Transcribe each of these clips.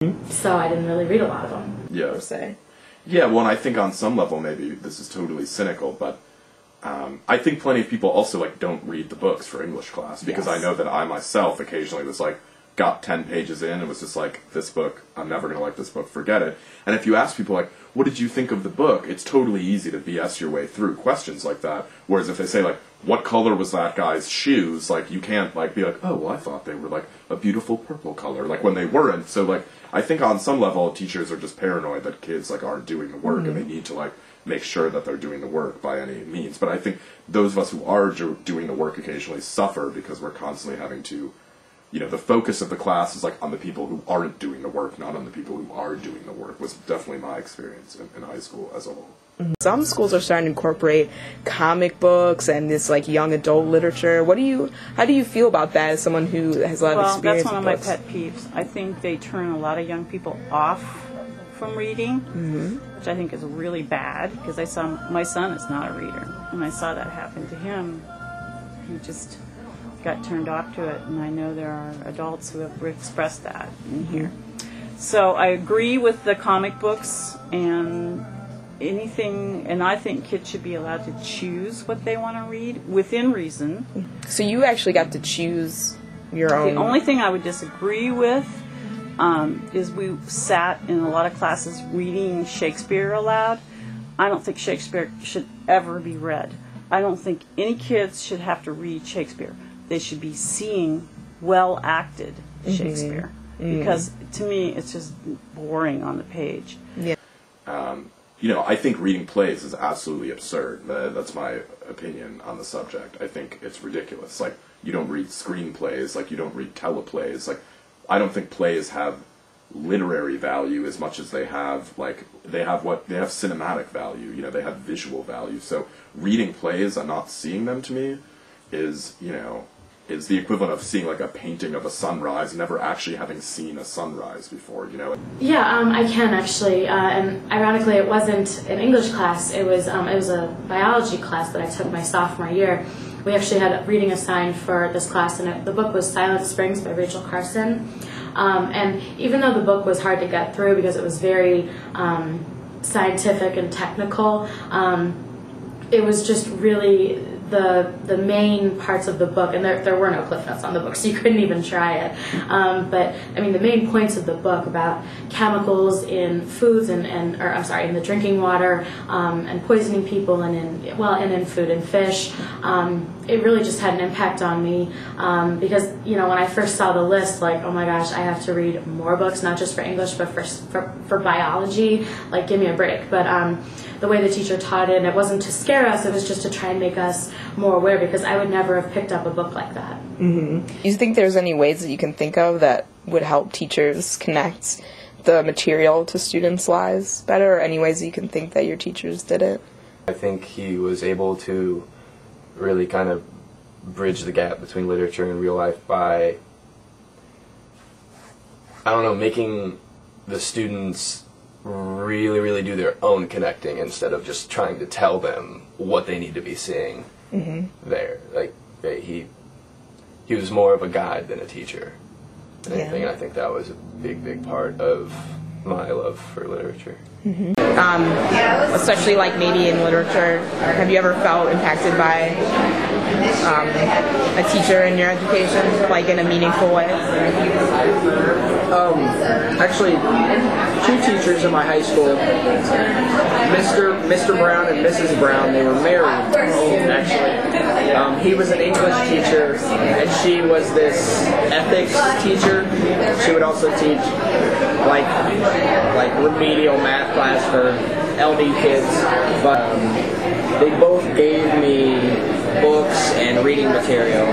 So I didn't really read a lot of them. Yeah. Per se. Yeah, well, and I think on some level, maybe this is totally cynical, but I think plenty of people also, like, don't read the books for English class, because I know that I myself occasionally was like, got 10 pages in and was just like, this book, I'm never going to like this book, forget it. And if you ask people, like, what did you think of the book, it's totally easy to BS your way through questions like that. Whereas if they say, like, what color was that guy's shoes, like, you can't, like, be like, oh, well, I thought they were, like, a beautiful purple color, like, when they weren't. So, like, I think on some level, teachers are just paranoid that kids, like, aren't doing the work, and they need to, like, make sure that they're doing the work by any means. But I think those of us who are doing the work occasionally suffer because we're constantly having to, you know, the focus of the class is like on the people who aren't doing the work, not on the people who are doing the work, was definitely my experience in high school as a whole. Some schools are starting to incorporate comic books and this like young adult literature. How do you feel about that as someone who has a lot of experience Well, that's one of with books? my pet peeves. I think they turn a lot of young people off from reading, which I think is really bad, because I saw my son is not a reader, and I saw that happen to him. He just got turned off to it, and I know there are adults who have expressed that in here. So I agree with the comic books and anything, and I think kids should be allowed to choose what they want to read within reason. So you actually got to choose your own. The only thing I would disagree with is we sat in a lot of classes reading Shakespeare aloud. I don't think Shakespeare should ever be read. I don't think any kids should have to read Shakespeare. They should be seeing well-acted Shakespeare. Because to me, it's just boring on the page. Yeah. You know, I think reading plays is absolutely absurd. That's my opinion on the subject. I think it's ridiculous. Like, you don't read screenplays, like you don't read teleplays. Like, I don't think plays have literary value as much as they have, like, they have cinematic value, you know, they have visual value. So reading plays and not seeing them, to me, is, you know, is the equivalent of seeing, like, a painting of a sunrise, never actually having seen a sunrise before, you know? Yeah, I can actually, and ironically it wasn't an English class, it was a biology class that I took my sophomore year. We actually had a reading assigned for this class, and the book was Silent Springs by Rachel Carson. And even though the book was hard to get through because it was very scientific and technical, it was just really the main parts of the book, and there were no cliff notes on the book, so you couldn't even try it. But I mean, the main points of the book about chemicals in foods in the drinking water, and poisoning people, and in food and fish. It really just had an impact on me, because, you know, when I first saw the list, like, oh my gosh, I have to read more books, not just for English, but for biology. Like, give me a break. But the way the teacher taught it, and it wasn't to scare us, it was just to try and make us more aware, because I would never have picked up a book like that. Do you think there's any ways that you can think of that would help teachers connect the material to students' lives better, or any ways that you can think that your teachers did it? I think he was able to really kind of bridge the gap between literature and real life by, I don't know, making the students really, really do their own connecting instead of just trying to tell them what they need to be seeing there. Like, he was more of a guide than a teacher than anything, and I think that was a big, big part of my love for literature. Especially like maybe in literature, have you ever felt impacted by a teacher in your education, like in a meaningful way? Actually, two teachers in my high school, Mr. Brown and Mrs. Brown, they were married, actually. He was an English teacher, and she was this ethics teacher. She would also teach like remedial math class for LD kids, but they both gave me books and reading material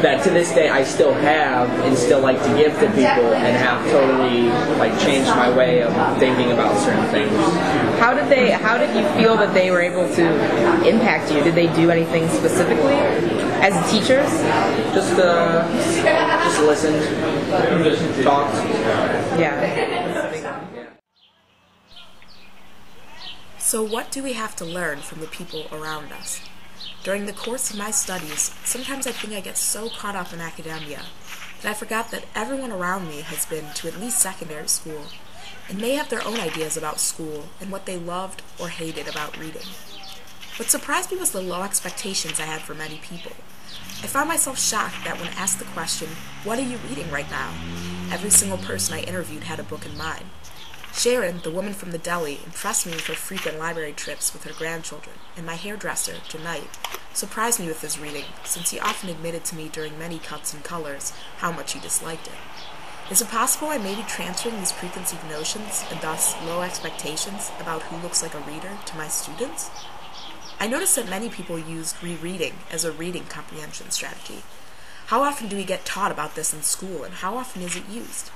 that to this day I still have and still like to give to people, and have totally like changed my way of thinking about certain things. How did you feel that they were able to impact you? Did they do anything specifically as teachers? Just listened, talked. Yeah. So what do we have to learn from the people around us? During the course of my studies, sometimes I think I get so caught up in academia that I forgot that everyone around me has been to at least secondary school and may have their own ideas about school and what they loved or hated about reading. What surprised me was the low expectations I had for many people. I found myself shocked that when asked the question, "What are you reading right now?" every single person I interviewed had a book in mind. Sharon, the woman from the deli, impressed me with her frequent library trips with her grandchildren, and my hairdresser, Janite, surprised me with his reading, since he often admitted to me during many cuts and colors how much he disliked it. Is it possible I may be transferring these preconceived notions, and thus low expectations, about who looks like a reader to my students? I noticed that many people use rereading as a reading comprehension strategy. How often do we get taught about this in school, and how often is it used?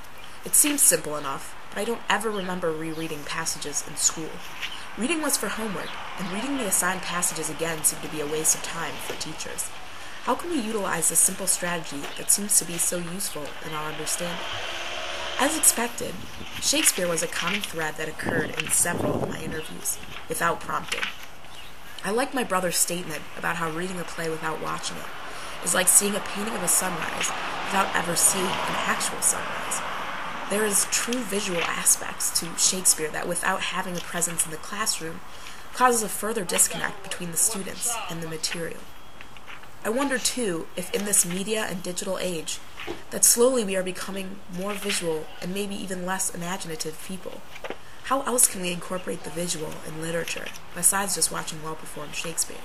It seems simple enough, but I don't ever remember rereading passages in school. Reading was for homework, and reading the assigned passages again seemed to be a waste of time for teachers. How can we utilize this simple strategy that seems to be so useful in our understanding? As expected, Shakespeare was a common thread that occurred in several of my interviews, without prompting. I like my brother's statement about how reading a play without watching it is like seeing a painting of a sunrise without ever seeing an actual sunrise. There is true visual aspects to Shakespeare that, without having a presence in the classroom, causes a further disconnect between the students and the material. I wonder, too, if in this media and digital age, that slowly we are becoming more visual and maybe even less imaginative people. How else can we incorporate the visual in literature, besides just watching well-performed Shakespeare?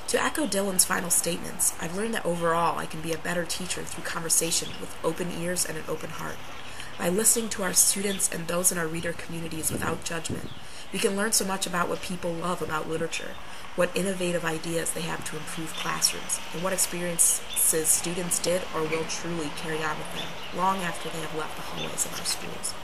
To echo Dylan's final statements, I've learned that overall I can be a better teacher through conversation with open ears and an open heart. By listening to our students and those in our reader communities without judgment, we can learn so much about what people love about literature, what innovative ideas they have to improve classrooms, and what experiences students did or will truly carry on with them long after they have left the hallways of our schools.